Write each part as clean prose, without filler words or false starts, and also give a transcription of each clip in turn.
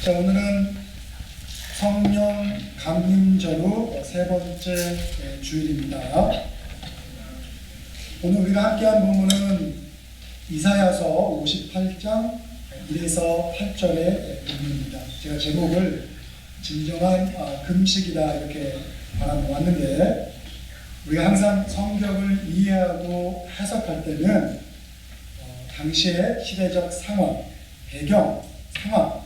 자, 오늘은 성령 강림절후 세 번째 주일입니다. 오늘 우리가 함께한 본문은 이사야서 58장 1에서 8절의 본문입니다. 제가 제목을 진정한 금식이다 이렇게 바라보았는데, 우리가 항상 성경을 이해하고 해석할 때는 당시의 시대적 상황, 배경, 상황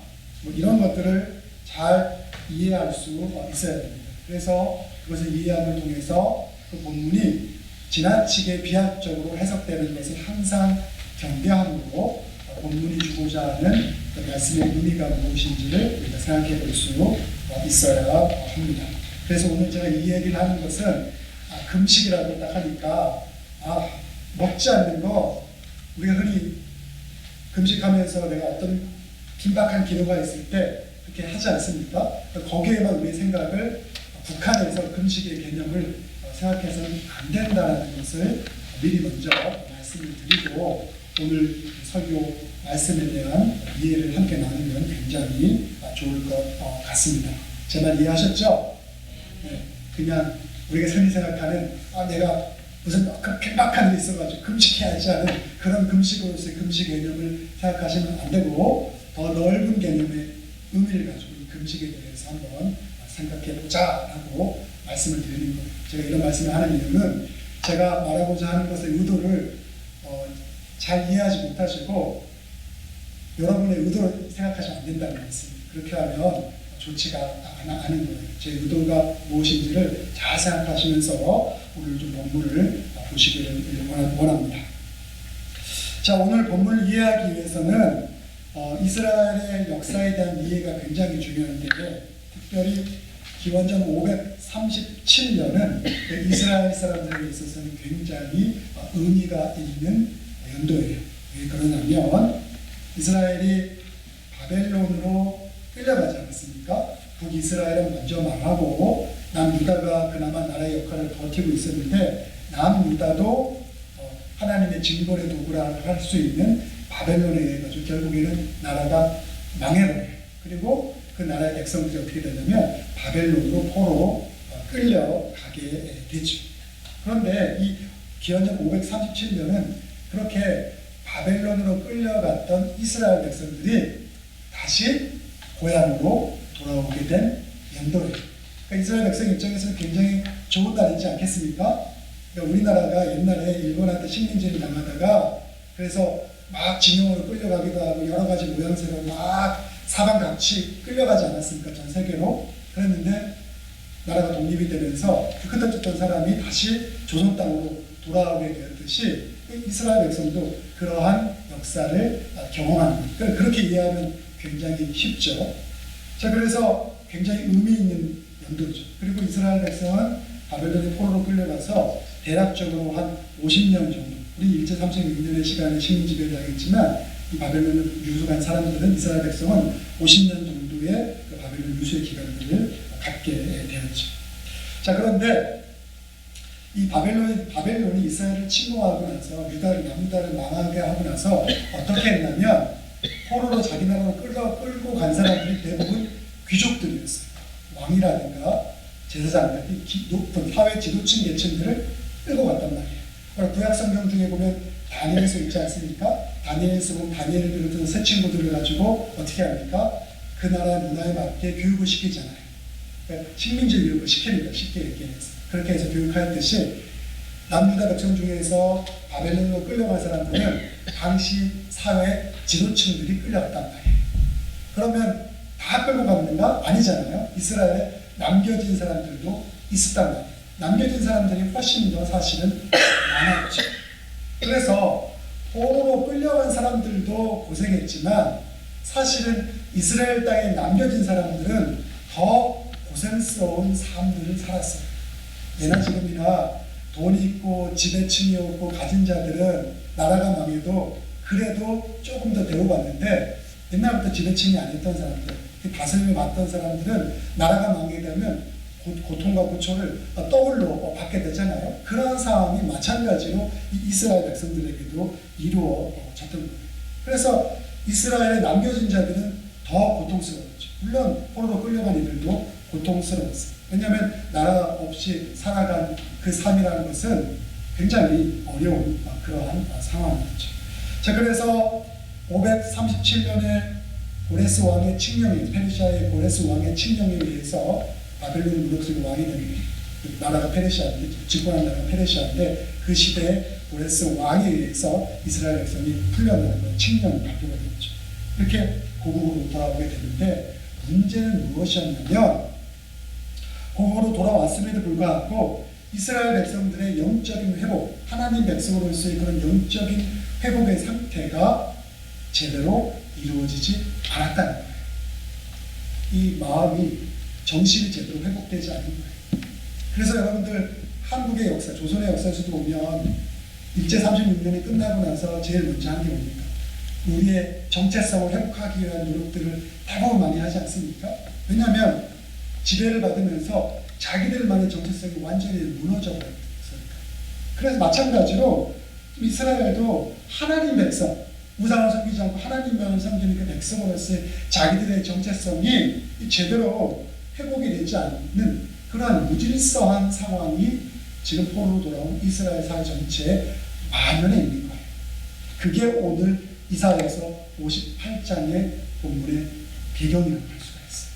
이런 것들을 잘 이해할 수 있어야 됩니다. 그래서 그것을 이해함을 통해서 그 본문이 지나치게 비약적으로 해석되는 것을 항상 경계함으로 본문이 주고자 하는 그 말씀의 의미가 무엇인지를 우리가 생각해 볼 수 있어야 합니다. 그래서 오늘 제가 이 얘기를 하는 것은 금식이라고 딱 하니까 먹지 않는 거, 우리가 흔히 금식하면서 내가 어떤 긴박한 기도가 있을 때 그렇게 하지 않습니까? 거기에만 우리의 생각을 국한해서 금식의 개념을 생각해서는 안 된다는 것을 미리 먼저 말씀을 드리고, 오늘 설교 말씀에 대한 이해를 함께 나누면 굉장히 좋을 것 같습니다. 제 말 이해하셨죠? 네, 그냥 우리가 흔히 생각하는 내가 무슨 긴박한 일이 있어가지고 금식해야지 하는 그런 금식으로서의 금식 개념을 생각하시면 안 되고, 더 넓은 개념의 의미를 가지고 이 금식에 대해서 한번 생각해보자 하고 말씀을 드리는 거예요. 제가 이런 말씀을 하는 이유는 제가 말하고자 하는 것의 의도를 잘 이해하지 못하시고 여러분의 의도를 생각하시면 안 된다는 말씀입니다. 그렇게 하면 좋지가 않은 거예요. 제 의도가 무엇인지를 잘 생각하시면서 오늘 좀 본문을 보시기를 원합니다. 자, 오늘 본문을 이해하기 위해서는 이스라엘의 역사에 대한 이해가 굉장히 중요한데, 특별히 기원전 537년은 이스라엘 사람들에게 있어서는 굉장히 의미가 있는 연도예요. 왜 그러냐면 이스라엘이 바벨론으로 끌려가지 않았습니까? 북이스라엘은 먼저 망하고 남유다가 그나마 나라의 역할을 버티고 있었는데, 남유다도 하나님의 징벌의 도구라 할 수 있는 바벨론에 의해 가지고 결국에는 나라가 망해버려요. 그리고 그 나라의 백성들이 어떻게 되냐면 바벨론으로 포로 끌려가게 되죠. 그런데 이 기원전 537년은 그렇게 바벨론으로 끌려갔던 이스라엘 백성들이 다시 고향으로 돌아오게 된 연도예요. 그러니까 이스라엘 백성 입장에서는 굉장히 좋은 날이지 않겠습니까? 그러니까 우리나라가 옛날에 일본한테 식민지를 당하다가 그래서 막 징용으로 끌려가기도 하고 여러 가지 모양새로 막 사방각치 끌려가지 않았습니까? 전 세계로. 그랬는데 나라가 독립이 되면서 흩어졌던 사람이 다시 조선 땅으로 돌아오게 되었듯이 이스라엘 백성도 그러한 역사를 경험하는 거예요. 그렇게 이해하면 굉장히 쉽죠. 자, 그래서 굉장히 의미 있는 연도죠. 그리고 이스라엘 백성은 바벨론의 포로로 끌려가서 대략적으로 한 50년 정도, 우리 1.36년의 시간에 식민지배를 당했지만 이 바벨론을 유숙한 사람들은, 이스라엘 백성은 50년 정도의 그 바벨론 유수의 기간들을 갖게 되었죠. 자, 그런데 이 바벨론이 이스라엘을 침공하고 나서 남유다를 망하게 하고 나서 어떻게 했냐면 포로로 자기 나라로 끌고 간 사람들이 대부분 귀족들이었어요. 왕이라든가 제사장 같은 높은 사회 지도층 계층들을 끌고 갔단 말이에요. 구약 성경 중에 보면 다니엘서 있지 않습니까? 다니엘서 보면 다니엘을 비롯해서 새 친구들을 가지고 어떻게 합니까? 그 나라 문화에 맞게 교육을 시키잖아요. 그러니까 식민지 교육을 시킵니다. 쉽게 얘기해서. 그렇게 해서 교육하였듯이 남유다 백성 중에서 바벨론으로 끌려간 사람들은 당시 사회 지도층들이 끌려갔단 말이에요. 그러면 다 끌고 갔는가? 아니잖아요. 이스라엘에 남겨진 사람들도 있었단 말이에요. 남겨진 사람들이 훨씬 더 사실은 많았죠. 그래서 포로로 끌려간 사람들도 고생했지만 사실은 이스라엘 땅에 남겨진 사람들은 더 고생스러운 삶들을 살았어요. 예나 지금이나 돈이 있고 지배층이 없고 가진 자들은 나라가 망해도 그래도 조금 더 대우받는데, 옛날부터 지배층이 아니었던 사람들, 다스림을 맡던 사람들은 나라가 망하게 되면 고통과 고초를 떠올려 받게 되잖아요. 그러한 상황이 마찬가지로 이스라엘 백성들에게도 이루어졌던 거예요. 그래서 이스라엘에 남겨진 자들은 더 고통스러웠죠. 물론 포로로 끌려간 이들도 고통스러웠어요. 왜냐하면 나라 없이 살아간 그 삶이라는 것은 굉장히 어려운 그러한 상황이었죠. 자, 그래서 537년에 고레스 왕의 칙령에, 페르시아의 고레스 왕의 칙령에 의해서 바벨론 무력 속의 왕이 된 나라가 페르시아인데, 집권한 나라가 페르시아인데, 그 시대에 고레스 왕에 의해서 이스라엘 백성이 풀려나는 건 칙령이 발표가 됐죠. 이렇게 고국으로 돌아오게 되는데, 문제는 무엇이었냐면, 고국으로 돌아왔음에도 불구하고 이스라엘 백성들의 영적인 회복, 하나님 백성으로서의 그런 영적인 회복의 상태가 제대로 이루어지지 않았다는 거예요. 이 마음이, 정신이 제대로 회복되지 않은 거예요. 그래서 여러분들 한국의 역사, 조선의 역사에서도 보면 일제 36년이 끝나고 나서 제일 먼저 한 게 뭡니까? 우리의 정체성을 회복하기 위한 노력들을 대부분 많이 하지 않습니까? 왜냐하면 지배를 받으면서 자기들만의 정체성이 완전히 무너져 버렸으니까. 그래서 마찬가지로 이스라엘도 하나님 백성, 우상을 섬기지 않고 하나님만을 섬기는 그 백성으로서의 자기들의 정체성이 제대로 회복이 되지 않는 그러한 무질서한 상황이 지금 포로로 돌아온 이스라엘 사회 전체에 만연해 있는 거예요. 그게 오늘 이사야서 58장의 본문의 배경이라고 할 수가 있어요.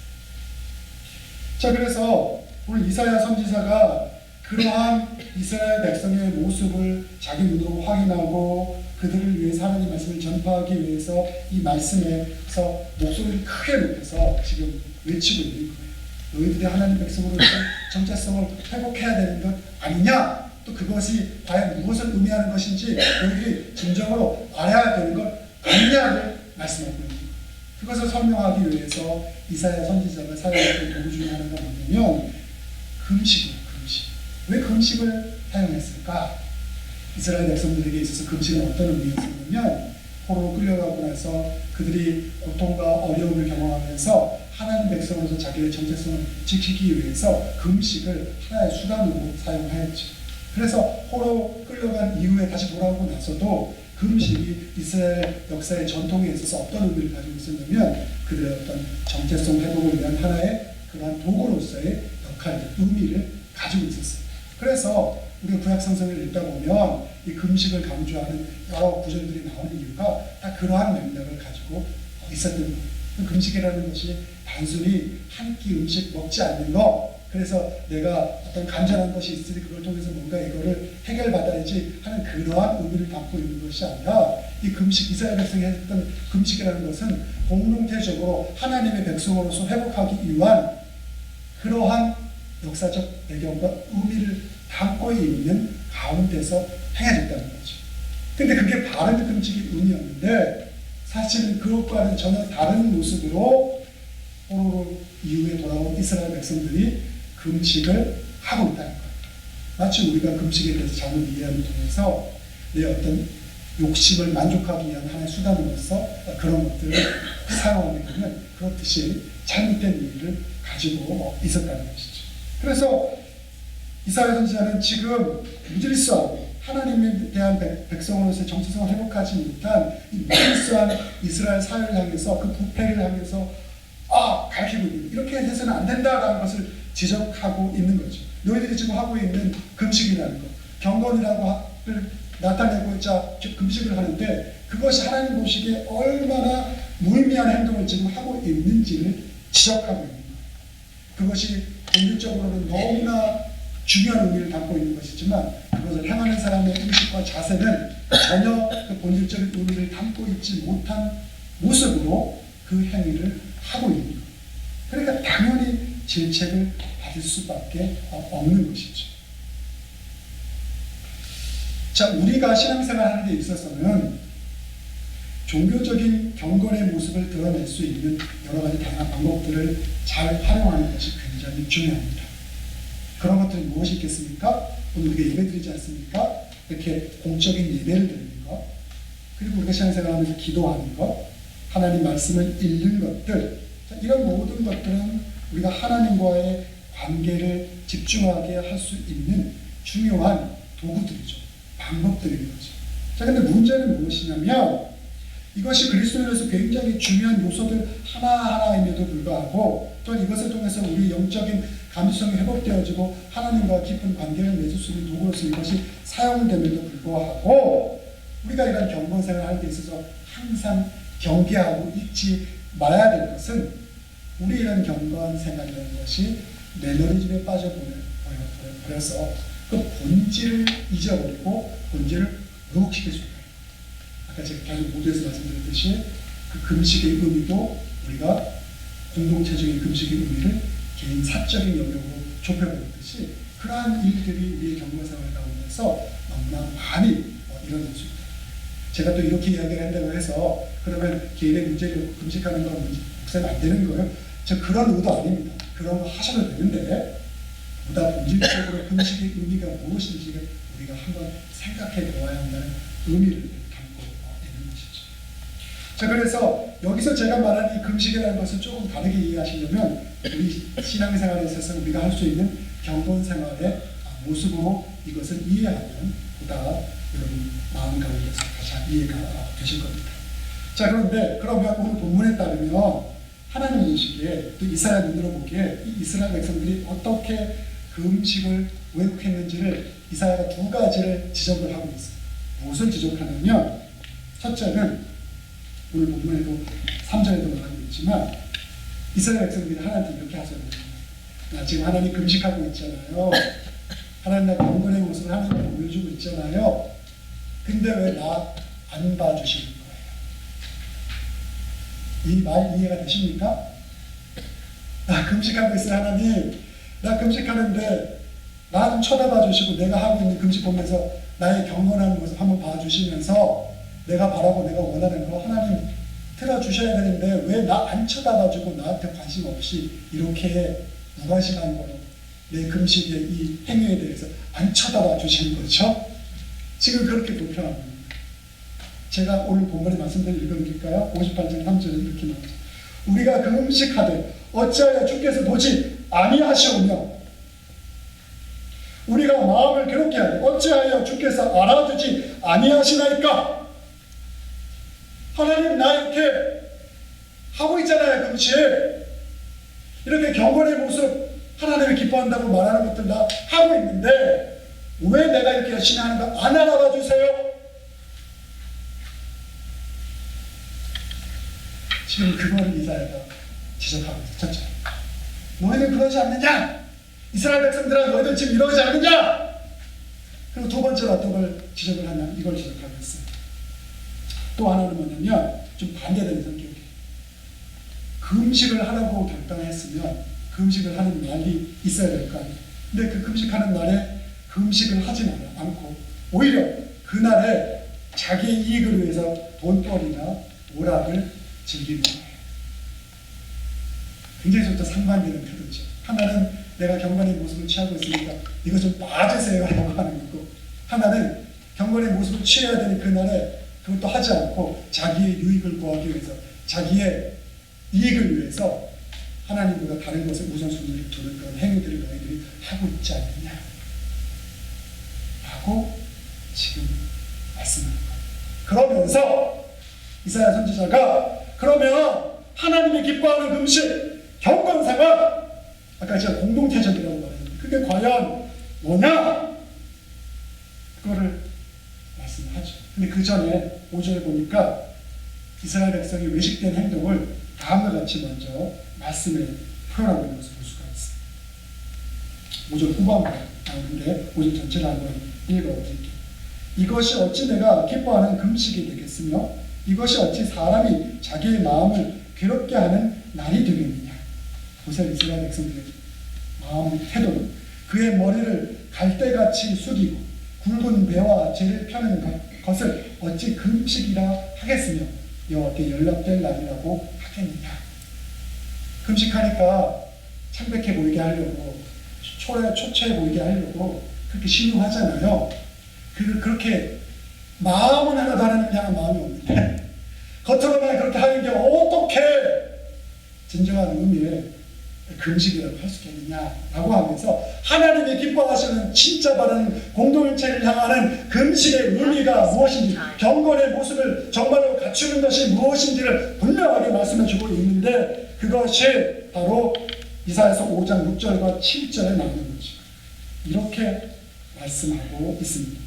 자, 그래서 오늘 이사야 선지자가 그러한 이스라엘 백성의 모습을 자기 눈으로 확인하고 그들을 위해서 하나님 말씀을 전파하기 위해서 이 말씀에서 목소리를 크게 높여서 지금 외치고 있는 거예요. 너희들이 하나님 백성으로서 정체성을 회복해야 되는 것 아니냐? 또 그것이 과연 무엇을 의미하는 것인지 너희들이 진정으로 알아야 되는 것 아니냐를 말씀하고 있는 거예요. 그것을 설명하기 위해서 이사야 선지자가 사용했던 도구 중에 하나가 뭐냐면 금식이에요. 금식. 왜 금식을 사용했을까? 이스라엘 백성들에게 있어서 금식은 어떤 의미였냐면 포로로 끌려가고 나서 그들이 고통과 어려움을 경험하면서 하나님 백성으로서 자기의 정체성을 지키기 위해서 금식을 하나의 수단으로 사용하였죠. 그래서 포로 끌려간 이후에 다시 돌아오고 나서도 금식이 이스라엘 역사의 전통에 있어서 어떤 의미를 가지고 있었냐면 그들의 어떤 정체성 회복을 위한 하나의 그러한 도구로서의 역할, 의미를 가지고 있었어요. 그래서 우리가 구약 성경을 읽다 보면 이 금식을 강조하는 여러 구절들이 나오는 이유가 다 그러한 맥락을 가지고 있었던 거예요. 금식이라는 것이 단순히 한 끼 음식 먹지 않는 거, 그래서 내가 어떤 간절한 것이 있으니 그걸 통해서 뭔가 이거를 해결받아야지 하는 그러한 의미를 담고 있는 것이 아니라 이 금식, 이스라엘 백성이 했던 금식이라는 것은 공동체적으로 하나님의 백성으로서 회복하기 위한 그러한 역사적 배경과 의미를 담고 있는 가운데서 행해졌다는 거죠. 근데 그게 바른 금식의 의미였는데 사실은 그것과는 전혀 다른 모습으로 포로 이후에 돌아온 이스라엘 백성들이 금식을 하고 있다는 거예요. 마치 우리가 금식에 대해서 잘못 이해함을 통해서 내 어떤 욕심을 만족하기 위한 하나의 수단으로서 그런 것들을 사용하게 되면 그렇듯이 잘못된 의미를 가지고 있었다는 것이죠. 그래서 이사야 선지자는 지금 무질서하고 하나님에 대한 백성으로서의 정체성을 회복하지 못한 이 무질서한 이스라엘 사회를 향해서 그 부패를 향해서 가르치고 있는, 이렇게 해서는 안 된다라는 것을 지적하고 있는 거죠. 너희들이 지금 하고 있는 금식이라는 것, 경건이라고 나타내고 금식을 하는데 그것이 하나님 보시기에 얼마나 무의미한 행동을 지금 하고 있는지를 지적하고 있는 거예요. 그것이 본질적으로는 너무나 중요한 의미를 담고 있는 것이지만 그것을 행하는 사람의 의식과 자세는 전혀 그 본질적인 의미를 담고 있지 못한 모습으로 그 행위를 하고 있는 거예요. 그러니까 당연히 질책을 받을 수밖에 없는 것이죠. 자, 우리가 신앙생활하는 데 있어서는 종교적인 경건의 모습을 드러낼 수 있는 여러 가지 다양한 방법들을 잘 활용하는 것이 굉장히 중요합니다. 그런 것들이 무엇이 있겠습니까? 오늘 우리가 예배 드리지 않습니까? 이렇게 공적인 예배를 드리는 것, 그리고 우리가 신앙생활하면서 기도하는 것, 하나님 말씀을 읽는 것들, 이런 모든 것들은 우리가 하나님과의 관계를 집중하게 할 수 있는 중요한 도구들이죠. 방법들인 거죠. 자, 근데 문제는 무엇이냐면 이것이 그리스도인으로서 굉장히 중요한 요소들 하나하나임에도 불구하고 또한 이것을 통해서 우리 영적인 감수성이 회복되어지고 하나님과 깊은 관계를 맺을 수 있는 도구로서 이것이 사용됨에도 불구하고 우리가 이런 경건 생활을 할 때 있어서 항상 경계하고 잊지 말아야 될 것은 우리 이런 경건 생활이라는 것이 매너리즘에 빠져버려서 그 본질을 잊어버리고 본질을 왜곡시킬 수 있다. 아까 제가 계속 모두에서 말씀드렸듯이 그 금식의 의미도 우리가 공동체적인 금식의 의미를 개인 사적인 영역으로 좁혀버렸듯이 그러한 일들이 우리의 경건생활 가운데서 너무나 많이 일어날 수 있다. 제가 또 이렇게 이야기를 한다고 해서 그러면 개인의 문제를 금식하는 건 목사님 안 되는 거예요? 저 그런 의도 아닙니다. 그런 거 하셔도 되는데 보다 본질적으로 금식의 의미가 무엇인지를 우리가 한번 생각해 보아야 한다는 의미를 담고 있는 것이죠. 자, 그래서 여기서 제가 말하는 이 금식이라는 것을 조금 다르게 이해하시려면 우리 신앙생활에 있어서 우리가 할 수 있는 경건생활의 모습으로 이것을 이해하면 보다 여러분 마음 가운데서 가장 이해가 되실 겁니다. 자, 그런데 그러면 오늘 본문에 따르면 하나님 보시기에 또 이스라엘 눈으로 보기에 이 이스라엘 백성들이 어떻게 그 음식을 왜곡했는지를 이사야가 두 가지를 지적을 하고 있어요. 무엇을 지적하냐면 첫째는 오늘 본문에도 3절에도 말하고 있지만 이스라엘 백성들이 하나님께 이렇게 하셔야 됩니다. 나 지금 하나님 금식하고 있잖아요. 하나님 나 경건의 모습을 하나님께 보여주고 있잖아요. 근데 왜 나 안 봐주시는 거예요? 이 말 이해가 되십니까? 나 금식하고 있어요 하나님. 나 금식하는데 나 좀 쳐다봐 주시고 내가 하고 있는 금식 보면서 나의 경건한 모습 한번 봐주시면서 내가 바라고 내가 원하는 거 하나님 틀어주셔야 되는데 왜 나 안 쳐다봐주고 나한테 관심 없이 이렇게 무관심한 거로 내 금식의 이 행위에 대해서 안 쳐다봐 주시는 거죠? 지금 그렇게 불편합니다. 제가 오늘 본문의 말씀대로 읽어드릴까요? 58장 3절에 이렇게 나오죠. 우리가 금식하되 어찌하여 주께서 보지 아니하시오며 우리가 마음을 괴롭게 하되 어찌하여 주께서 알아주지 아니하시나이까. 하나님 나 이렇게 하고 있잖아요. 금식 이렇게 경건의 모습 하나님을 기뻐한다고 말하는 것들 다 하고 있는데 왜 내가 이렇게 열심히 하는가 안 알아봐 주세요. 지금 그거를 이사야가 지적하고 있어요. 첫째, 너희들 그러지 않느냐? 이스라엘 백성들아 너희들 지금 이러지 않느냐? 그리고 두 번째로 어떤 걸 지적을 하냐? 이걸 지적하고 있어요. 또 하나는 뭐냐면 좀 반대되는 성격이에요. 금식을 하라고 결단했으면 금식을 하는 날이 있어야 될 거 아니에요. 근데 그 금식하는 날에 금식을 하진 않고 오히려 그날에 자기의 이익을 위해서 돈벌이나 오락을 즐기는 거예요. 굉장히 좀 상반되는 태도죠. 하나는 내가 경건의 모습을 취하고 있으니까 이거 좀 봐주세요 라고 하는 거고, 하나는 경건의 모습을 취해야 되는 그날에 그것도 하지 않고 자기의 유익을 구하기 위해서 자기의 이익을 위해서 하나님보다 다른 것에 우선순위를 두는 그런 행위들을 너희들이 하고 있지 않느냐 라고 지금 말씀하는 거예요. 그러면서 이사야 선지자가 그러면 하나님이 기뻐하는 금식, 경건생활, 아까 제가 공동체적이라고 말했는데 그게 과연 뭐냐? 그거를 말씀하죠. 근데 그 전에 5절에 보니까 이스라엘 백성이 외식된 행동을 다음과 같이 먼저 말씀에 표현하고 있는 것을 볼 수가 있어요. 5절 후반부에 나오는데 5절 전체를 한번 읽어드릴게요. 이것이 어찌 내가 기뻐하는 금식이 되겠으며 이것이 어찌 사람이 자기의 마음을 괴롭게 하는 날이 되겠느냐. 보세요. 이스라엘 백성들의 마음 태도는 그의 머리를 갈대같이 숙이고 굵은 배와 재를 펴는 것을 어찌 금식이라 하겠으며 여호와께 연락될 날이라고 하겠느냐. 금식하니까 창백해 보이게 하려고 초췌해 보이게 하려고 그렇게 신용하잖아요. 그렇게 마음은 하나도 하나님을 향한 마음이 없는데 겉으로만 그렇게 하는 게 어떻게 진정한 의미의 금식이라고 할 수 있겠느냐라고 하면서 하나님이 기뻐하시는 진짜 바른 공동체를 향하는 금식의 의미가 무엇인지, 경건의 모습을 정말로 갖추는 것이 무엇인지를 분명하게 말씀해 주고 있는데, 그것이 바로 이사야서 5장 6절과 7절에 나오는 것이죠. 이렇게 말씀하고 있습니다.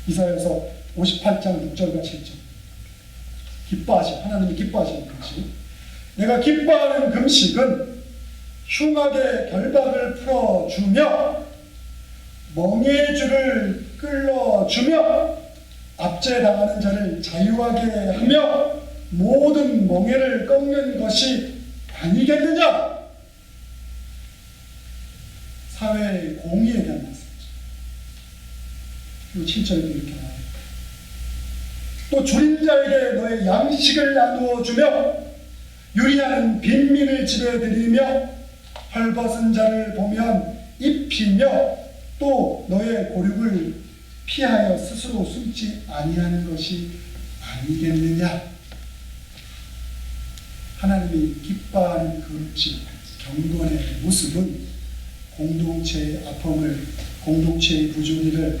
이사야서 58장 6절과 7절. 하나님이 기뻐하시는 금식. 내가 기뻐하는 금식은 흉악의 결박을 풀어주며 멍에의 줄을 끌어주며 압제당하는 자를 자유하게 하며 모든 멍에를 꺾는 것이 아니겠느냐? 사회의 공의에 대한 말씀이죠. 그리고 7절에도 이렇게 나와요. 또 줄인 자에게 너의 양식을 나누어 주며 유리하는 빈민을 집에 들이며 헐벗은 자를 보면 입히며 또 너의 고륙을 피하여 스스로 숨지 아니하는 것이 아니겠느냐. 하나님이 기뻐하는 금식, 경건의 모습은 공동체의 아픔을, 공동체의 부조리를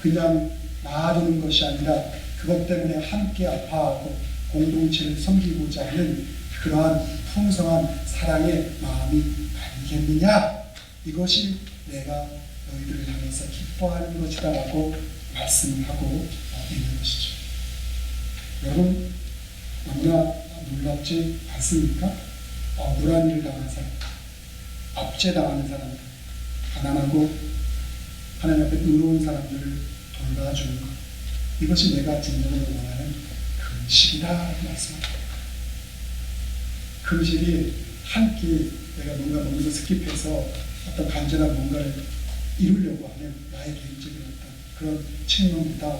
그냥 놔두는 것이 아니라 그것 때문에 함께 아파하고 공동체를 섬기고자 하는 그러한 풍성한 사랑의 마음이 아니겠느냐. 이것이 내가 너희들을 향해서 기뻐하는 것이다 라고 말씀을 하고 있는 것이죠. 여러분, 너무나 놀랍지 않습니까? 억울한 일을 당한 사람, 압제당하는 사람들, 가난하고 하나님 앞에 의로운 사람들을 돌봐주는 것, 이것이 내가 진정으로 원하는 금식이다 말씀합니다. 금식이 한 끼 내가 뭔가 먹는 거 스킵해서 어떤 간절한 뭔가를 이루려고 하는 나의 개인적인 어떤 그런 측면보다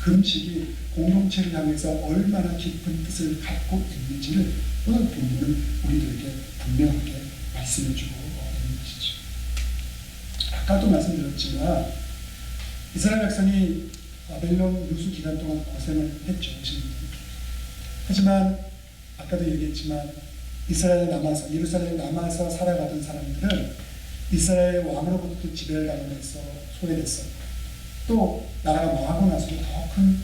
금식이 공동체를 향해서 얼마나 깊은 뜻을 갖고 있는지를 오늘 본문은 우리들에게 분명하게 말씀해주고 있는 것이죠. 아까도 말씀드렸지만 이스라엘 백성이 바벨론 유수 기간 동안 고생을 했죠. 하지만 아까도 얘기했지만 이스라엘에 남아서, 예루살렘에 남아서 살아가던 사람들은 이스라엘 왕으로부터 지배를 당하면서 소외됐어. 또 나라가 망하고 나서도 더 큰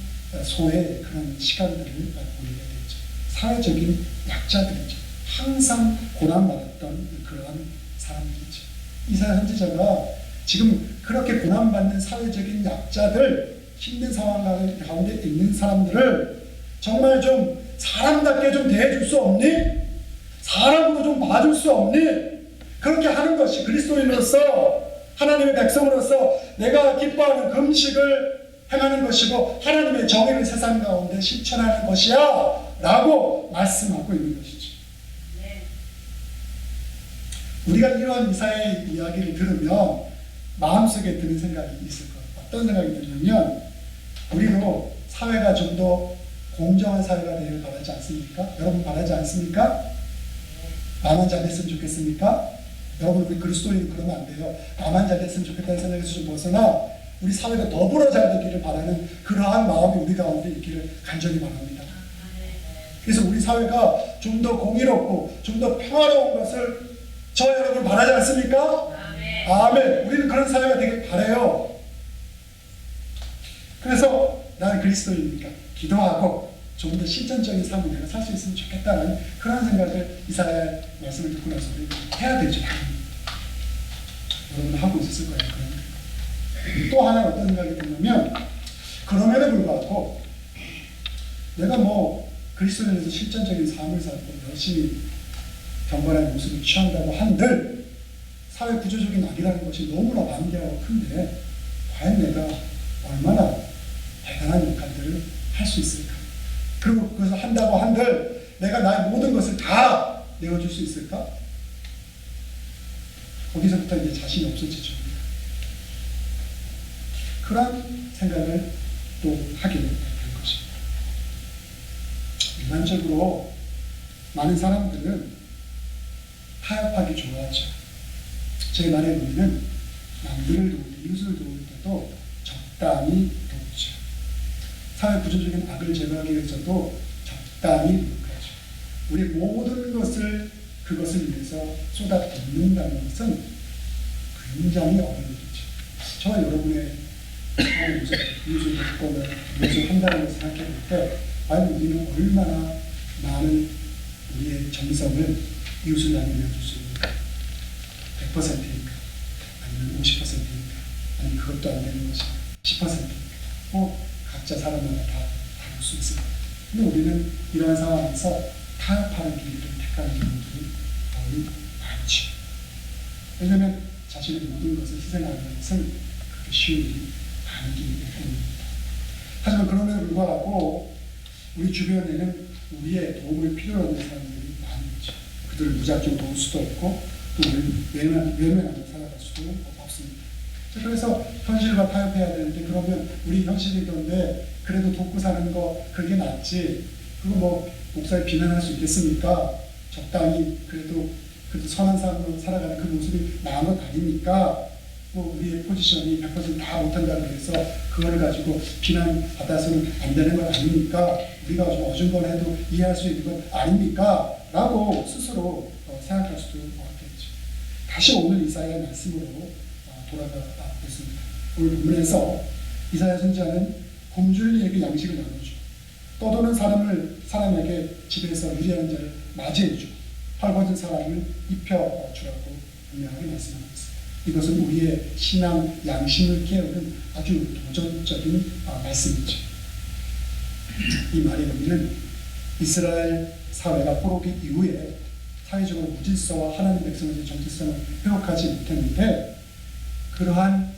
소외의 그런 시간들을 보내게 되죠. 사회적인 약자들이죠. 항상 고난받았던 그러한 사람들이죠. 이사야 선지자가 지금 그렇게 고난받는 사회적인 약자들, 힘든 상황 가운데 있는 사람들을 정말 좀 사람답게 좀 대해줄 수 없니? 사람으로 좀 봐줄 수 없니? 그렇게 하는 것이 그리스도인으로서, 하나님의 백성으로서 내가 기뻐하는 금식을 행하는 것이고 하나님의 정의를 세상 가운데 실천하는 것이야 라고 말씀하고 있는 것이죠. 우리가 이러한 이사야의 이야기를 들으면 마음속에 드는 생각이 있을 거예요. 어떤 생각이 드냐면, 우리도 사회가 좀 더 공정한 사회가 되길 바라지 않습니까? 여러분 바라지 않습니까? 나만 잘됐으면 좋겠습니까? 여러분, 우리 그리스도인은 그러면 안 돼요. 나만 잘됐으면 좋겠다는 생각에서 좀 벗어나 우리 사회가 더불어 잘 되기를 바라는 그러한 마음이 우리 가운데 있기를 간절히 바랍니다. 그래서 우리 사회가 좀 더 공의롭고 좀 더 평화로운 것을 저 여러분 바라지 않습니까? 아멘. 아멘. 우리는 그런 사회가 되길 바라요. 그래서 나는 그리스도이니까 기도하고 좀 더 실전적인 삶을 내가 살 수 있으면 좋겠다는 그런 생각을 이사야의 말씀을 듣고 나서 우리 해야 되죠. 여러분 하고 있었을 거예요. 또 하나 어떤 생각이 드냐면, 그럼에도 불구하고 내가 뭐 그리스도인에서 실전적인 삶을 살고 열심히 경건한 모습을 취한다고 한들 사회 구조적인 악이라는 것이 너무나 만개하고 큰데 과연 내가 얼마나 대단한 역할들을 할 수 있을까? 그리고 그것을 한다고 한들 내가 나의 모든 것을 다 내어줄 수 있을까? 거기서부터 이제 자신이 없어지죠. 그런 생각을 또 하게 될 것입니다. 일반적으로 많은 사람들은 타협하기 좋아하죠. 제 말의 의미는 남들을 도울 때, 이웃을 도울 때도 적당히 도우죠. 사회 구조적인 악을 제거하기 위해서도 적당히 노력하죠. 우리 모든 것을 그것을 위해서 쏟아붓는다는 것은 굉장히 어려운 일이죠. 저와 여러분의 이웃을 돕거나 무엇을 한다는 것을 생각해 볼 때 과연 우리는 얼마나 많은 우리의 정성을 이웃을 나누며 줄 수 있는가? 100%입니까? 아니면 50%입니까? 아니면 그것도 안 되는 것이 10%입니까? 각자 사람마다 다 다를 수 있을 거예요. 근데 우리는 이러한 상황에서 타협하는 길을 택하는 경우들이 거의 많죠. 왜냐하면 자신의 모든 것을 희생하는 것은 그렇게 쉬운 일이 아니기 때문입니다. 하지만 그럼에도 불구하고 우리 주변에는 우리의 도움을 필요로 하는 사람들이 많은 거죠. 그들을 무작정 도울 수도 없고 또 외면하며 살아갈 수도 없습니다. 그래서 현실과 타협해야 되는데 그러면 우리 현실이 그런데 그래도 돕고 사는 거 그게 낫지. 그거 뭐 목사를 비난할 수 있겠습니까? 적당히 그래도 선한 삶으로 살아가는 그 모습이 나은 것 아닙니까? 우리의 포지션이 100%다 못한다고 해서 그걸 가지고 비난받아서는 안 되는 건 아닙니까? 우리가 좀 어중간해도 이해할 수 있는 건 아닙니까? 라고 스스로 생각할 수도 없겠죠. 다시 오늘 이사야의 말씀으로 돌아가 보겠습니다. 오늘 본문에서 이사야 선지자는 굶주린 이에게 양식을 나눠주고 떠도는 사람에게 집에서 유리한 자를 맞이해주고 헐벗은 사람을 입혀주라고 분명하게 말씀하고 있습니다. 이것은 우리의 신앙 양심을 깨우는 아주 도전적인 말씀이죠. 이 말의 의미는 이스라엘 사회가 포로기 이후에 사회적으로 무질서와 하나님 백성의 정체성을 회복하지 못했는데 그러한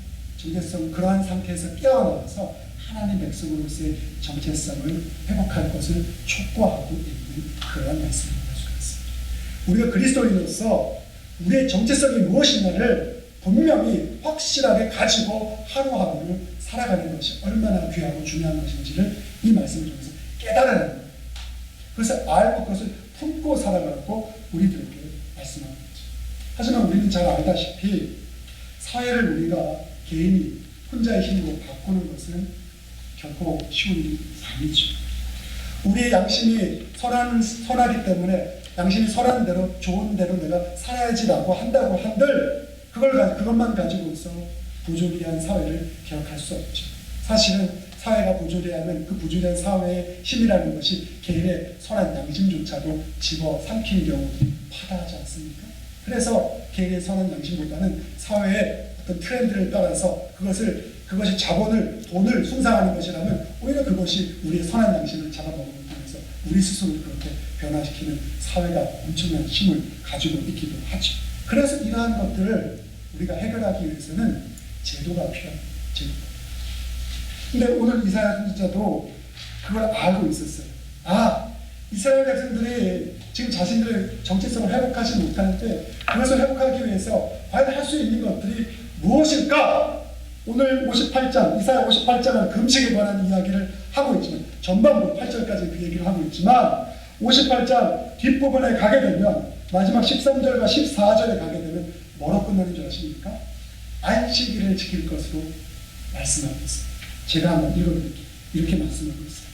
상태에서 깨어나서 하나님 백성으로서의 정체성을 회복할 것을 촉구하고 있는 그러한 말씀을 볼 수가 있습니다. 우리가 그리스도인으로서 우리의 정체성이 무엇인가를 분명히 확실하게 가지고 하루하루를 살아가는 것이 얼마나 귀하고 중요한 것인지를 이 말씀을 통해서 깨달아야 합니다. 그래서 알고 그것을 품고 살아가고 우리들에게 말씀하는 거죠. 하지만 우리는 잘 알다시피 사회를 우리가 개인이 혼자의 힘으로 바꾸는 것은 결코 쉬운 일이 아니죠. 우리의 양심이 선하기 때문에 양심이 선한 대로 좋은 대로 내가 살아야지라고 한다고 한들 그것만 가지고 있어 부조리한 사회를 기억할 수 없죠. 사실은 사회가 부조리하면 그 부조리한 사회의 힘이라는 것이 개인의 선한 양심조차도 집어삼키는 경우들이 파다하지 않습니까? 그래서 개인의 선한 양심보다는 사회의 어떤 트렌드를 따라서 그것이 돈을 숭상하는 것이라면 오히려 그것이 우리의 선한 양심을 잡아먹는 통해서 우리 스스로를 그렇게 변화시키는 사회가 엄청난 힘을 가지고 있기도 하죠. 그래서 이러한 것들을 우리가 해결하기 위해서는 제도가 필요합니다. 근데 오늘 이사야 선지자도 그걸 알고 있었어요. 이스라엘 백성들이 지금 자신들의 정체성을 회복하지 못하는데 그것을 회복하기 위해서 과연 할 수 있는 것들이 무엇일까? 오늘 58장, 이사야 58장은 금식에 관한 이야기를 하고 있지만 전반부 8절까지 그 얘기를 하고 있지만 58장 뒷부분에 가게 되면 마지막 13절과 14절에 가게 되면 뭐로 끝나는 줄 아십니까? 안식일을 지킬 것으로 말씀하고 있습니다. 제가 한번 읽어드릴게요. 이렇게 말씀하고 있어요.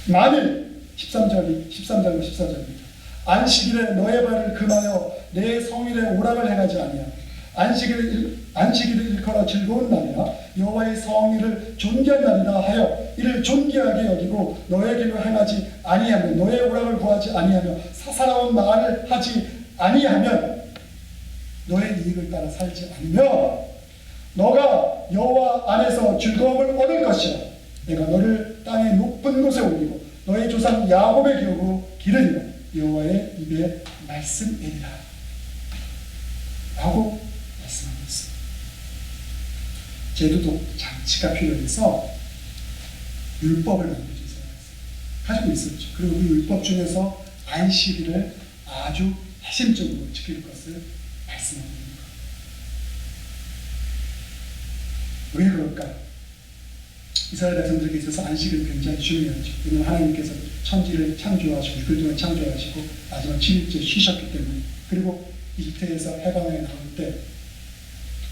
만일 13절과 14절입니다. 안식일에 너의 발을 금하여 내 성일에 오락을 행하지 아니하고 안식일을 일컬어 즐거운 날이라 여호와의 성일을 존귀한 날이라 하여 이를 존귀하게 여기고 너의 길을 행하지 아니하며 너의 오락을 구하지 아니하며 사사로운 말을 하지 아니하면 너의 이익을 따라 살지 않으며 너가 여호와 안에서 즐거움을 얻을 것이라. 내가 너를 땅의 높은 곳에 올리고 너의 조상 야곱의 기업으로 기르리라. 여호와의 입의 말씀이니라 라고 말씀하고 있습니다. 제도도 장치가 필요해서 율법을 만들어서 가지고 있었죠. 그리고 그 율법 중에서 안식일을 아주 핵심적으로 지킬 것을 말씀하고 있는 거예요. 왜 그럴까요? 이스라엘 백성들에게 있어서 안식일은 굉장히 중요하죠. 왜냐하면 하나님께서 천지를 창조하시고 6일 동안 창조하시고 마지막 7일째 쉬셨기 때문에, 그리고 이집트에서 해방에 나올 때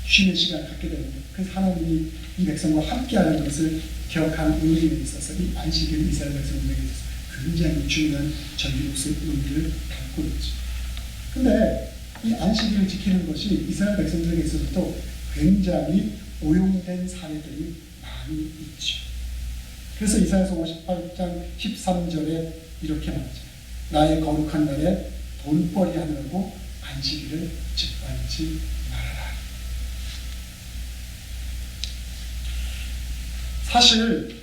쉬는 시간을 갖게 되는데, 그래서 하나님이 이 백성과 함께하는 것을 기억하는 의미에 있어서 이 안식일이 이스라엘 백성들에게 있어서 굉장히 중요한 전기로서의 의미를 담고 있죠. 근데 이 안식일을 지키는 것이 이스라엘 백성들에게 있어서도 굉장히 오용된 사례들이 많이 있죠. 그래서 이사야서 58장 13절에 이렇게 말하죠. 나의 거룩한 날에 돈벌이 하느라고 안식일을 짓밟지 말아라. 사실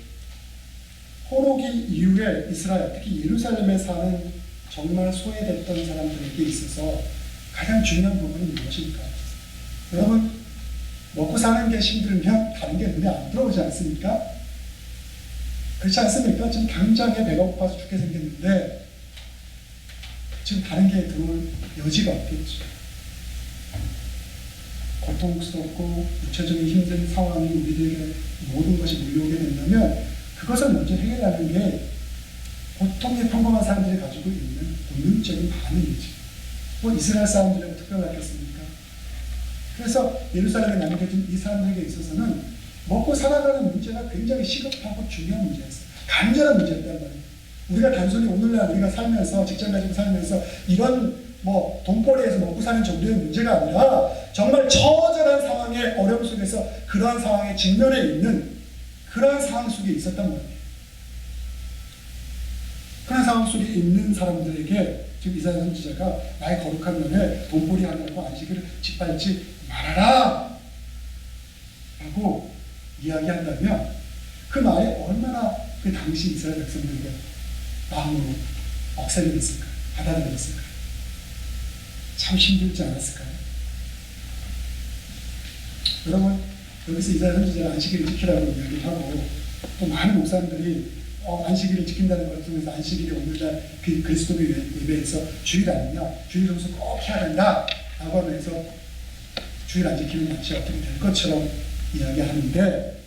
포로기 이후에 이스라엘, 특히 예루살렘에 사는 정말 소외됐던 사람들에게 있어서 가장 중요한 부분이 무엇일까? 여러분, 먹고 사는 게 힘들면 다른 게 눈에 안 들어오지 않습니까? 그렇지 않습니까? 지금 당장에 배가 고파서 죽게 생겼는데 지금 다른 게 들어올 여지가 없겠죠. 고통스럽고 구체적인 힘든 상황이 우리들에게 모든 것이 몰려오게 된다면 그것을 먼저 해결하는 게 보통의 평범한 사람들이 가지고 있는 본능적인 반응이지. 뭐 이스라엘 사람들하고 특별하겠습니까? 그래서 예루살렘에 남겨진 이 사람들에게 있어서는 먹고 살아가는 문제가 굉장히 시급하고 중요한 문제였어요. 간절한 문제였단 말이에요. 우리가 단순히 오늘날 우리가 살면서 직장 가지고 살면서 이런 뭐 돈벌이에서 먹고 사는 정도의 문제가 아니라 정말 처절한 상황의 어려움 속에서 그러한 상황에 직면해 있는 그러한 상황 속에 있었단 말이에요. 그런 상황 속에 있는 사람들에게 지금 이사야 선지자가 나의 거룩한 날에 돈벌이 하느라고 안식일을 짓밟지 말아라 라고 이야기한다면 그 말이 얼마나 그 당시 이스라엘 백성들에게 마음으로 억세게 됐을까요? 받아들였을까요? 참 힘들지 않았을까요? 여러분, 여기서 이사야 선지자가 안식일을 지키라고 이야기를 하고 또 많은 목사님들이 안식일을 지킨다는 것 통해서 안식일이 오늘날 그리스도의 예배에서 주일 아니냐, 주일 정수 꼭 해야 된다 라고 하면서 주일 안 지키면 마치 어떻게 될 것처럼 이야기하는데,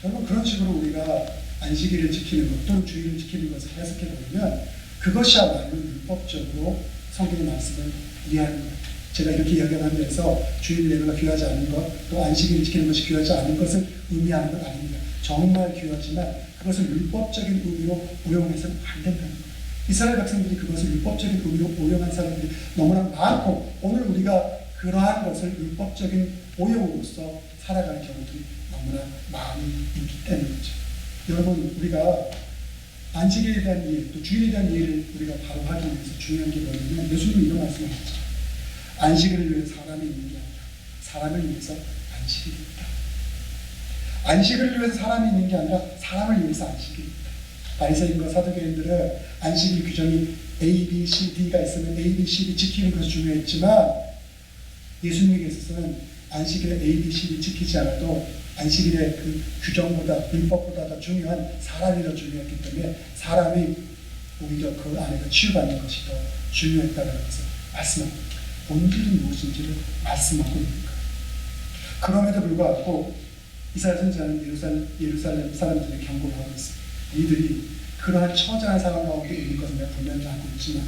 여러분, 그런 식으로 우리가 안식일을 지키는 것 또는 주일을 지키는 것을 해석해 보면 그것이야말로 율법적으로 성경의 말씀을 이해하는 것. 제가 이렇게 이야기하면서 주일 예배가 귀하지 않은 것, 또 안식일을 지키는 것이 귀하지 않은 것을 의미하는 것 아닙니다. 정말 귀하지만 그것을 율법적인 의미로 오용해서는 안 된다는 거예요. 이스라엘 백성들이 그것을 율법적인 의미로 오용한 사람들이 너무나 많고, 오늘 우리가 그러한 것을 율법적인 오용으로서 살아가는 경우들이 너무나 많이 있기 때문이죠. 여러분, 우리가 안식일에 대한 이해, 또 주일에 대한 이해를 우리가 바로 하기 위해서 중요한 게 뭐냐면 예수님이 이런 말씀을 하죠. 안식일을 위해 사람이 있는 게 아니라 사람을 위해서 안식일이 있다. 안식일을 위해서 사람이 있는 게 아니라 사람을 위해서 안식일이 있다. 바리새인과 사두개인들은 안식일 규정이 A, B, C, D가 있으면 A, B, C, D 지키는 것이 중요했지만 예수님에게 있어서는 안식일에 A, B, C, D 지키지 않아도 안식일의 그 규정보다 율법보다 더 중요한 사람이 더 중요했기 때문에 사람이 오히려 그 안에서 치유받는 것이 더 중요했다는 것을 말씀합니다. 본질은 무엇인지를 말씀하고 있는 거예요. 그럼에도 불구하고 이사야 선지자는 예루살렘 사람들에게 경고를 하고 있습니다. 이들이 그러한 처절한 상황 가운데 있는 것을 내가 분명히 알고 있지만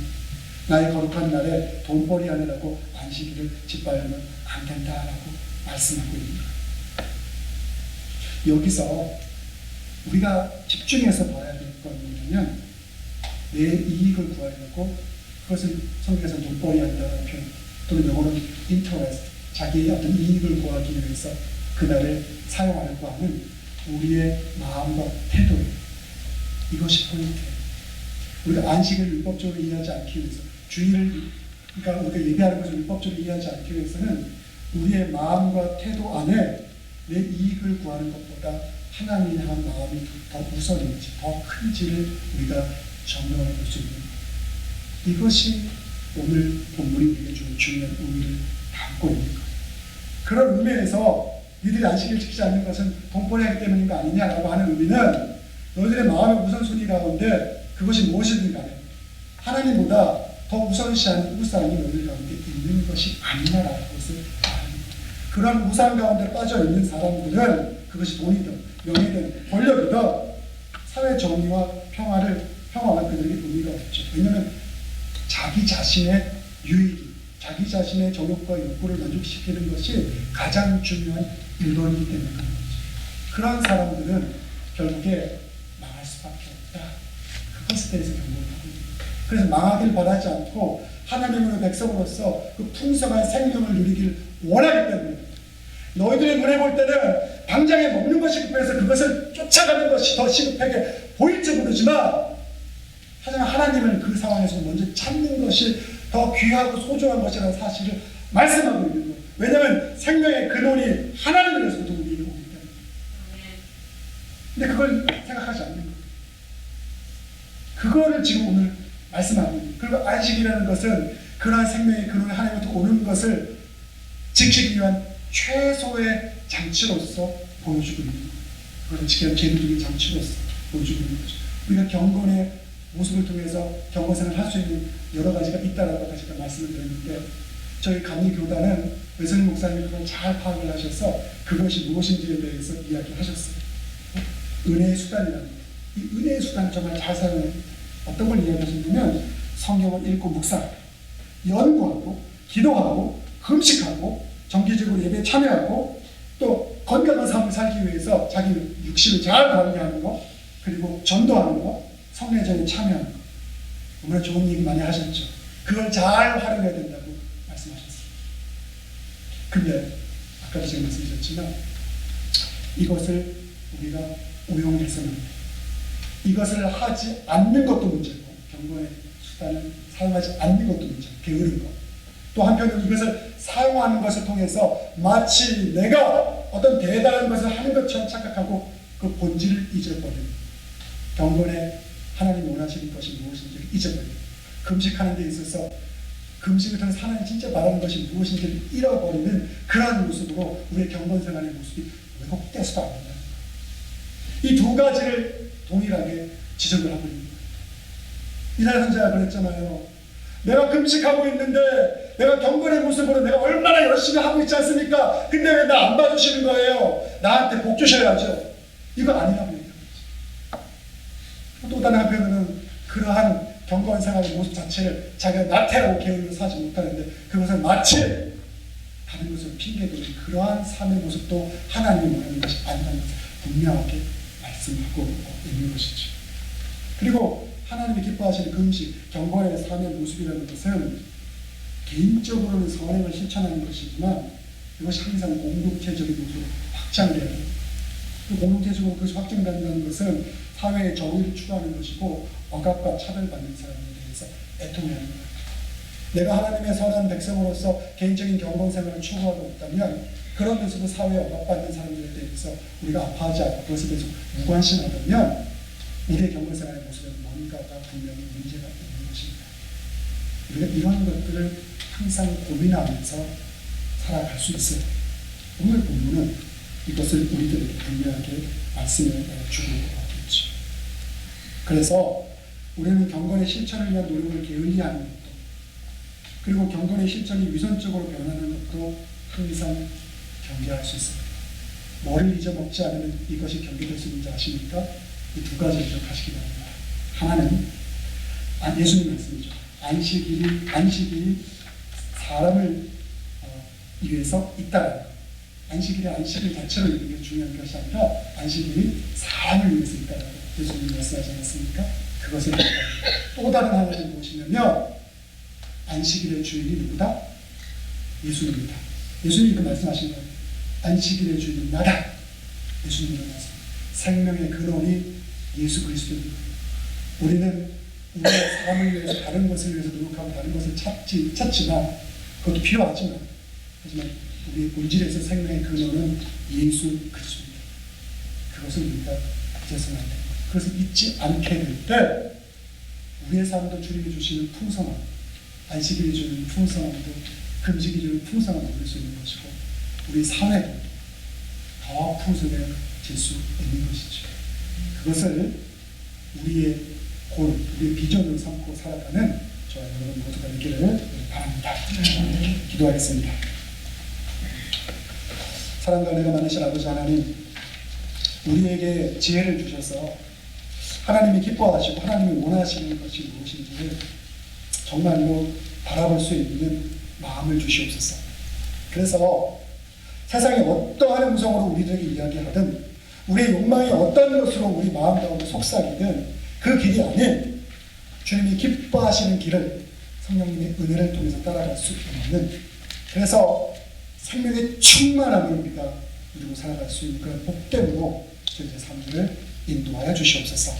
나의 거룩한 날에 돈벌이 하느라고 안식일을 짓밟으면 안 된다라고 말씀하고 있는 거예요. 여기서 우리가 집중해서 봐야 될 건 뭐냐면 내 이익을 구하려고 그것을 성경에서 돈벌이 한다는 표현 또는 영어로는 interest, 자기의 어떤 이익을 구하기 위해서 그날을 사용하려고 하는 우리의 마음과 태도예요. 이것이 포인트예요. 우리가 안식을 율법적으로 이해하지 않기 위해서 주일을 그러니까 우리가 예배하는 것을 율법적으로 이해하지 않기 위해서는 우리의 마음과 태도 안에 내 이익을 구하는 것보다 하나님을 향한 마음이 더 우선인지 더 큰지를 우리가 점검해 볼 수 있는 거예요. 이것이 오늘 본문이 우리에게 주는 중요한 의미를 담고 있는 거예요. 그런 의미에서 니들이 안식일 지키지 않는 것은 돈벌이 하기 때문인 거 아니냐라고 하는 의미는 너희들의 마음의 우선순위 가운데 그것이 무엇이든 간에 하나님보다 더 우선시하는 우상이 너희들 가운데 있는 것이 아니냐라는 것을 말합니다. 그런 우상 가운데 빠져 있는 사람들은 그것이 돈이든 명예든 권력이든 사회 정의와 평화가 그들에게 의미가 없죠. 왜냐하면 자기 자신의 유익이 자기 자신의 정욕과 욕구를 만족시키는 것이 가장 중요한 일본이기 때문에 그런 거죠. 그런 사람들은 결국에 망할 수밖에 없다. 그것에 대해서 경고를 하고 있습니다. 그래서 망하길 바라지 않고 하나님의 백성으로서 그 풍성한 생명을 누리길 원하기 때문에 너희들의 눈에 볼 때는 당장에 먹는 것이 급해서 그것을 쫓아가는 것이 더 시급하게 보일지 모르지만 하지만 하나님은 그 상황에서 먼저 찾는 것이 더 귀하고 소중한 것이라는 사실을 말씀하고 있는 거예요. 왜냐하면 생명의 근원이 하나님으로서부터 우리에게 오기 때문에. 근데 그걸 생각하지 않는 거예요. 그거를 지금 오늘 말씀하고 있는 거예요. 그리고 안식이라는 것은 그러한 생명의 근원이 하나님부터 오는 것을 지키기 위한 최소의 장치로서 보여주고 있는 거예요. 그걸 지켜야 기름두기 장치로서 보여주고 있는 거죠. 우리가 경건의 모습을 통해서 경건생활을 할 수 있는 여러 가지가 있다라고 아까 제가 말씀을 드렸는데 저희 감리교단은 외선임 목사님이 그걸 잘 파악을 하셔서 그것이 무엇인지에 대해서 이야기하셨어요. 은혜의 수단이라는 거예요. 이 은혜의 수단을 정말 잘 사용해요. 어떤 걸 이야기하셨냐면 성경을 읽고 묵상, 연구하고 기도하고 금식하고 정기적으로 예배에 참여하고 또 건강한 삶을 살기 위해서 자기 육신을 잘 관리하는 것 그리고 전도하는 것 성례전에 참여하는 것 너무나 좋은 얘기 많이 하셨죠. 그걸 잘 활용해야 된다고 말씀하셨어요. 근데 아까도 제가 말씀드렸지만 이것을 우리가 오용해서는 안 돼요. 이것을 하지 않는 것도 문제고 경건의 수단을 사용하지 않는 것도 문제고 게으른 것. 또 한편으로 이것을 사용하는 것을 통해서 마치 내가 어떤 대단한 것을 하는 것처럼 착각하고 그 본질을 잊어버리는 경건의 하나님이 원하시는 것이 무엇인지 잊어버리는 금식하는 데 있어서 금식을 통해서 하나님 진짜 바라는 것이 무엇인지를 잃어버리는 그러한 모습으로 우리의 경건생활의 모습이 왜곡돼서도 안 된다는 거예요. 이 두 가지를 동일하게 지적을 하고 있는 거예요. 이날 선자가 그랬잖아요. 내가 금식하고 있는데 내가 경건의 모습으로 내가 얼마나 열심히 하고 있지 않습니까? 근데 왜 나 안 봐주시는 거예요? 나한테 복 주셔야죠. 이건 아니라고 얘기하는 거죠. 또 다른 한편으로는 그러한 경건 생활의 모습 자체를 자기가 나태하고 게으르고 사지 못하는데 그것을 마치 다른 것을 핑계대는 그러한 삶의 모습도 하나님이 원하는 것이 아니라는 것을 분명하게 말씀하고 있는 것이죠. 그리고 하나님이 기뻐하시는 금식, 경건의 삶의 모습이라는 것은 개인적으로는 선행을 실천하는 것이지만 이것이 항상 공동체적인 모습으로 확장돼야 합니다. 공동체적으로 그것이 확장된다는 것은 사회의 정의를 추구하는 것이고 억압과 차별받는 사람에 대해서 애통해야 합니다. 내가 하나님의 선한 백성으로서 개인적인 경건 생활을 추구하고 있다면 그러면서도 사회에 억압받는 사람들에 대해서 우리가 아파하지 않고 그것에 대해서 무관심하다면 우리의 경건 생활의 모습에 뭔가가 분명히 문제가 있는 것입니다. 우리가 이런 것들을 항상 고민하면서 살아갈 수 있어요. 오늘 본문은 이것을 우리들에게 분명하게 말씀을 주고 있죠. 그래서 우리는 경건의 실천을 위한 노력을 게을리하는 것도 그리고 경건의 실천이 위선적으로 변하는 것도 항상 경계할 수 있습니다. 뭐를 잊어먹지 않으면 이것이 경계될 수 있는지 아십니까? 이 두 가지를 기억하시기 바랍니다. 하나는 예수님 말씀이죠. 안식일이 사람을 위해서 있다는 것. 안식일 자체로 있는 게 중요한 것이 아니라 안식일이 사람을 위해서 있다는 것. 예수님 말씀하지 않았습니까? 그것을 또 다른 하나는 무엇이냐면 안식일의 주인이 누구다? 예수님이다. 예수님이 그 말씀하신 거예요. 안식일의 주인은 나다. 예수님이 말씀. 생명의 근원이 예수 그리스도입니다. 우리는 우리의 삶을 위해서 다른 것을 위해서 노력하고 다른 것을 찾지만 그것도 필요하지만 하지만 우리의 본질에서 생명의 근원은 예수 그리스도입니다. 그것을 우리가 잊어서는 안 됩니다. 그것을 잊지 않게 될 때 우리의 삶도 주님이 주시는 풍성함, 안식일이 주는 풍성함도 금식이 주는 풍성함을 누릴 수 있는 것이고 우리 사회도 더 풍성해질 수 있는 것이죠. 그것을 우리의 골, 우리의 비전을 삼고 살아가는 저와 여러분 모두가 되기를 바랍니다. 기도하겠습니다. 사랑과 은혜가 많으신 아버지 하나님, 우리에게 지혜를 주셔서 하나님이 기뻐하시고 하나님이 원하시는 것이 무엇인지를 정말로 바라볼 수 있는 마음을 주시옵소서. 그래서 세상에 어떠한 음성으로 우리들에게 이야기하든 우리의 욕망이 어떤 것으로 우리 마음 가운데 속삭이든 그 길이 아닌 주님이 기뻐하시는 길을 성령님의 은혜를 통해서 따라갈 수 있는, 그래서 생명의 충만함을 우리가 누리고 살아갈 수 있는 그런 복됨으로 저희의 삶을 인도하여 주시옵소서.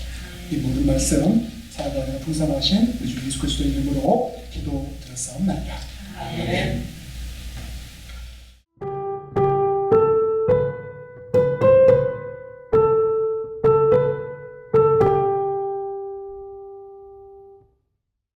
이 모든 말씀 살아가는 풍성하신 우리 주 예수 그리스도의 이름으로 기도드렸사옵나이다. 아멘.